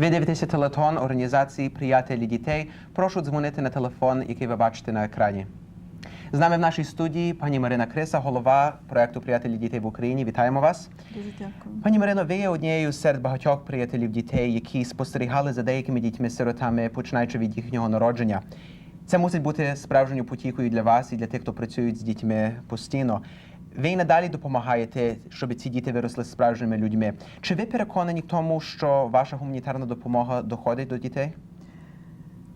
Ви дивитеся телетон організації «Приятелі дітей». Прошу дзвонити на телефон, який ви бачите на екрані. З нами в нашій студії пані Марина Криса, голова проєкту «Приятелі дітей» в Україні. Вітаємо вас. Дуже дякую. Пані Марино, ви є однією серед багатьох приятелів дітей, які спостерігали за деякими дітьми-сиротами, починаючи від їхнього народження. Це мусить бути справжньою потіхою для вас і для тих, хто працюють з дітьми постійно. Ви й надалі допомагаєте, щоб ці діти виросли справжніми людьми. Чи ви переконані в тому, що ваша гуманітарна допомога доходить до дітей?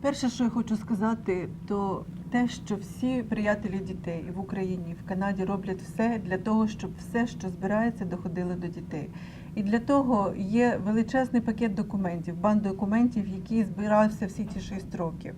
Перше, що я хочу сказати, то те, що всі приятелі дітей в Україні, в Канаді роблять все для того, щоб все, що збирається, доходило до дітей. І для того є величезний пакет документів, банк документів, який збирався всі ці 6 років.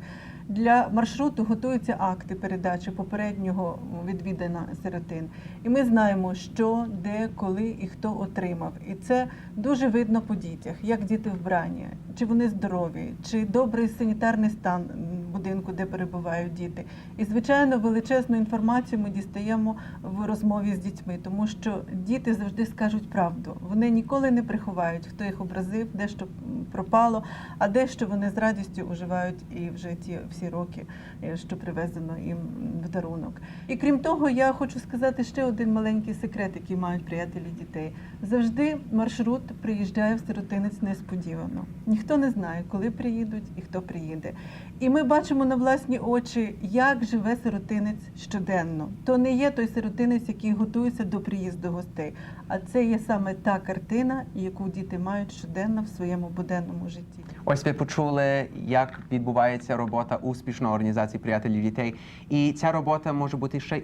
Для маршруту готуються акти передачі попереднього відвідана сиротин. І ми знаємо, що, де, коли і хто отримав. І це дуже видно по дітях, як діти вбрані, чи вони здорові, чи добрий санітарний стан будинку, де перебувають діти. І, звичайно, величезну інформацію ми дістаємо в розмові з дітьми, тому що діти завжди скажуть правду. Вони ніколи не приховають, хто їх образив, де що пропало, а дещо вони з радістю уживають і вже ті всі роки, що привезено їм в дарунок. І крім того, я хочу сказати ще один маленький секрет, який мають приятелі дітей. Завжди маршрут приїжджає в сиротинець несподівано. Ніхто не знає, коли приїдуть і хто приїде. І ми бачимо на власні очі, як живе сиротинець щоденно. То не є той сиротинець, який готується до приїзду гостей, а це є саме та картина, яку діти мають щоденно в своєму буденному житті. Ось ви почули, як відбувається робота успішної організації «Приятелів дітей». І ця робота може бути ще й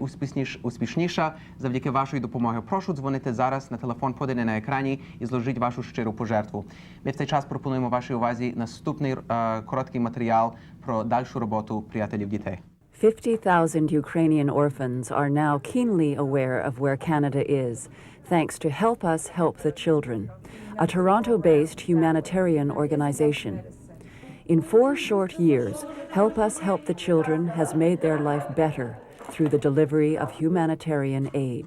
успішніша завдяки вашої допомоги. Прошу дзвонити зараз на телефон, поданий на екрані, і зложіть вашу щиру пожертву. Ми в цей час пропонуємо вашій увазі наступний короткий матеріал про дальшу роботу «Приятелів дітей». 50,000 Ukrainian orphans are now keenly aware of where Canada is, thanks to Help Us Help the Children, a Toronto-based humanitarian organization. In 4 short years, Help Us Help the Children has made their life better through the delivery of humanitarian aid.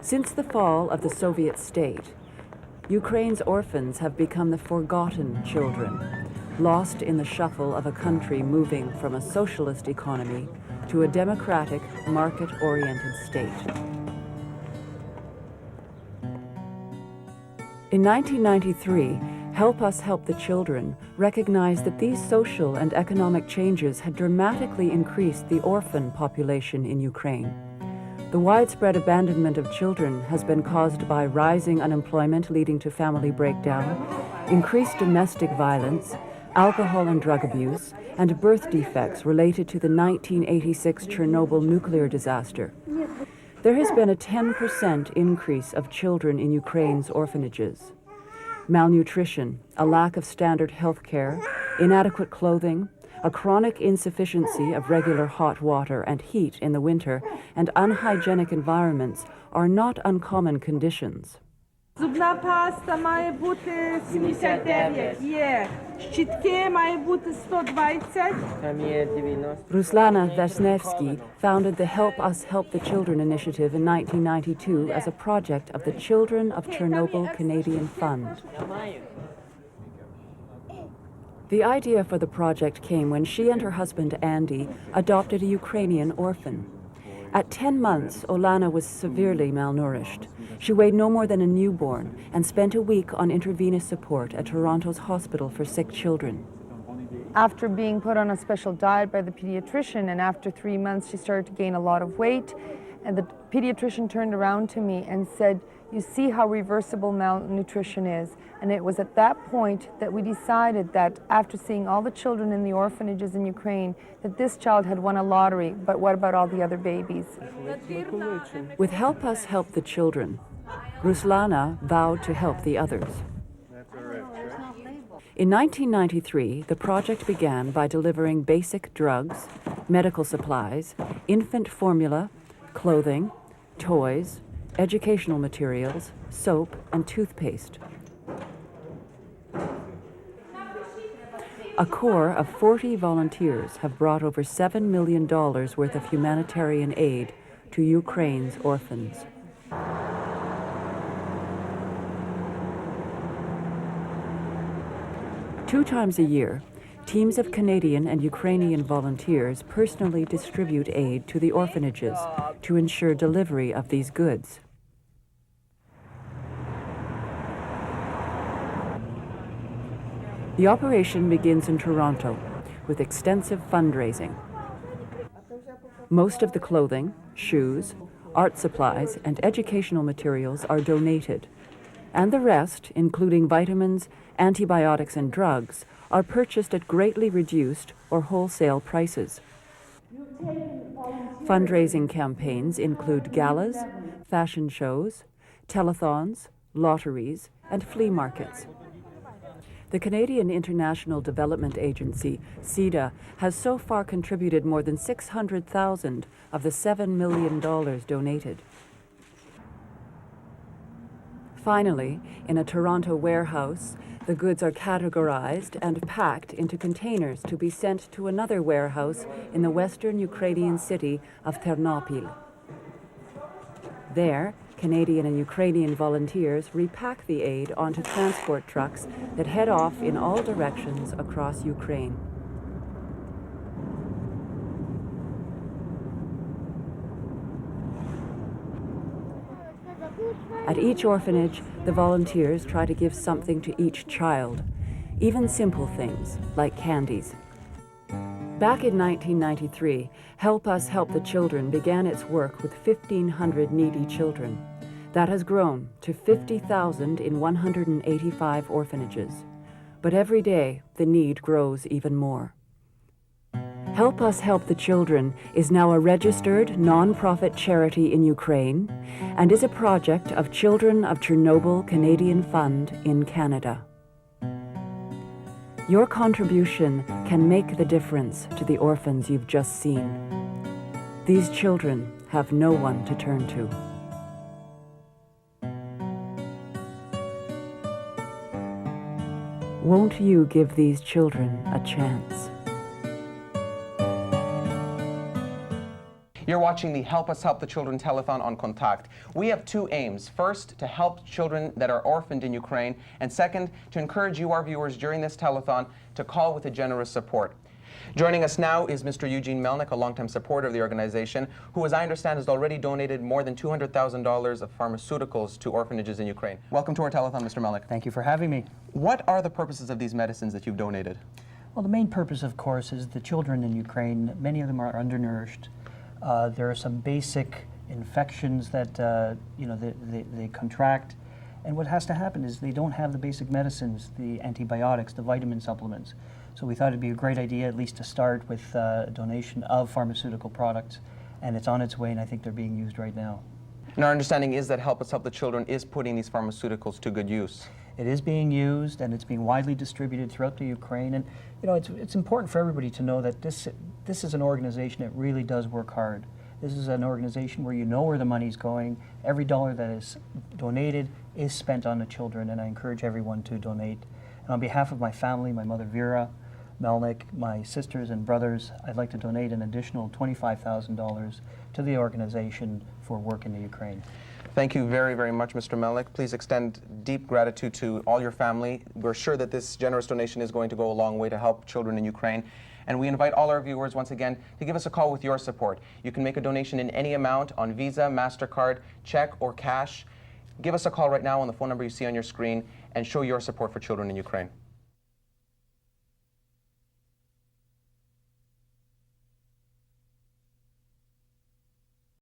Since the fall of the Soviet state, Ukraine's orphans have become the forgotten children, lost in the shuffle of a country moving from a socialist economy to a democratic, market-oriented state. In 1993, Help Us Help the Children recognized that these social and economic changes had dramatically increased the orphan population in Ukraine. The widespread abandonment of children has been caused by rising unemployment leading to family breakdown, increased domestic violence, alcohol and drug abuse, and birth defects related to the 1986 Chernobyl nuclear disaster. There has been a 10% increase of children in Ukraine's orphanages. Malnutrition, a lack of standard health care, inadequate clothing, a chronic insufficiency of regular hot water and heat in the winter, and unhygienic environments are not uncommon conditions. Зубна паста має бути 79, є. Щітки має бути 120. Ruslana Vesnevsky founded the Help Us Help the Children initiative in 1992 as a project of the Children of Chernobyl Canadian Fund. The idea for the project came when she and her husband Andy adopted a Ukrainian orphan. At 10 months, Olana was severely malnourished. She weighed no more than a newborn and spent a week on intravenous support at Toronto's Hospital for Sick Children. After being put on a special diet by the pediatrician, and after 3 months she started to gain a lot of weight, and the pediatrician turned around to me and said, "You see how reversible malnutrition is." And it was at that point that we decided that after seeing all the children in the orphanages in Ukraine, that this child had won a lottery, but what about all the other babies? With Help Us Help the Children, Ruslana vowed to help the others. In 1993, the project began by delivering basic drugs, medical supplies, infant formula, clothing, toys, educational materials, soap, and toothpaste. A corps of 40 volunteers have brought over $7 million worth of humanitarian aid to Ukraine's orphans. 2 times a year, teams of Canadian and Ukrainian volunteers personally distribute aid to the orphanages to ensure delivery of these goods. The operation begins in Toronto with extensive fundraising. Most of the clothing, shoes, art supplies, and educational materials are donated, and the rest, including vitamins, antibiotics, and drugs, are purchased at greatly reduced or wholesale prices. Fundraising campaigns include galas, fashion shows, telethons, lotteries, and flea markets. The Canadian International Development Agency, CIDA, has so far contributed more than $600,000 of the $7 million donated. Finally, in a Toronto warehouse, the goods are categorized and packed into containers to be sent to another warehouse in the western Ukrainian city of Ternopil. There, Canadian and Ukrainian volunteers repack the aid onto transport trucks that head off in all directions across Ukraine. At each orphanage, the volunteers try to give something to each child, even simple things like candies. Back in 1993, Help Us Help the Children began its work with 1,500 needy children. That has grown to 50,000 in 185 orphanages. But every day, the need grows even more. Help Us Help the Children is now a registered, non-profit charity in Ukraine and is a project of Children of Chernobyl Canadian Fund in Canada. Your contribution can make the difference to the orphans you've just seen. These children have no one to turn to. Won't you give these children a chance? You're watching the Help Us Help the Children telethon on Kontakt. We have 2 aims. First, to help children that are orphaned in Ukraine, and second, to encourage you, our viewers, during this telethon to call with a generous support. Joining us now is Mr. Eugene Melnick, a longtime supporter of the organization, who, as I understand, has already donated more than $200,000 of pharmaceuticals to orphanages in Ukraine. Welcome to our telethon, Mr. Melnick. Thank you for having me. What are the purposes of these medicines that you've donated? Well, the main purpose, of course, is the children in Ukraine. Many of them are undernourished. There are some basic infections that they contract, and what has to happen is they don't have the basic medicines, the antibiotics, the vitamin supplements. So we thought it'd be a great idea at least to start with a donation of pharmaceutical products, and it's on its way, and I think they're being used right now. And our understanding is that Help Us Help the Children is putting these pharmaceuticals to good use. It is being used, and it's being widely distributed throughout the Ukraine. And it's important for everybody to know that this is an organization that really does work hard. This is an organization where you know where the money's going. Every dollar that is donated is spent on the children, and I encourage everyone to donate. And on behalf of my family, my mother Vera Melnick, my sisters and brothers, I'd like to donate an additional $25,000 to the organization for work in the Ukraine. Thank you very, very much, Mr. Melnick. Please extend deep gratitude to all your family. We're sure that this generous donation is going to go a long way to help children in Ukraine. And we invite all our viewers, once again, to give us a call with your support. You can make a donation in any amount on Visa, MasterCard, check, or cash. Give us a call right now on the phone number you see on your screen and show your support for children in Ukraine.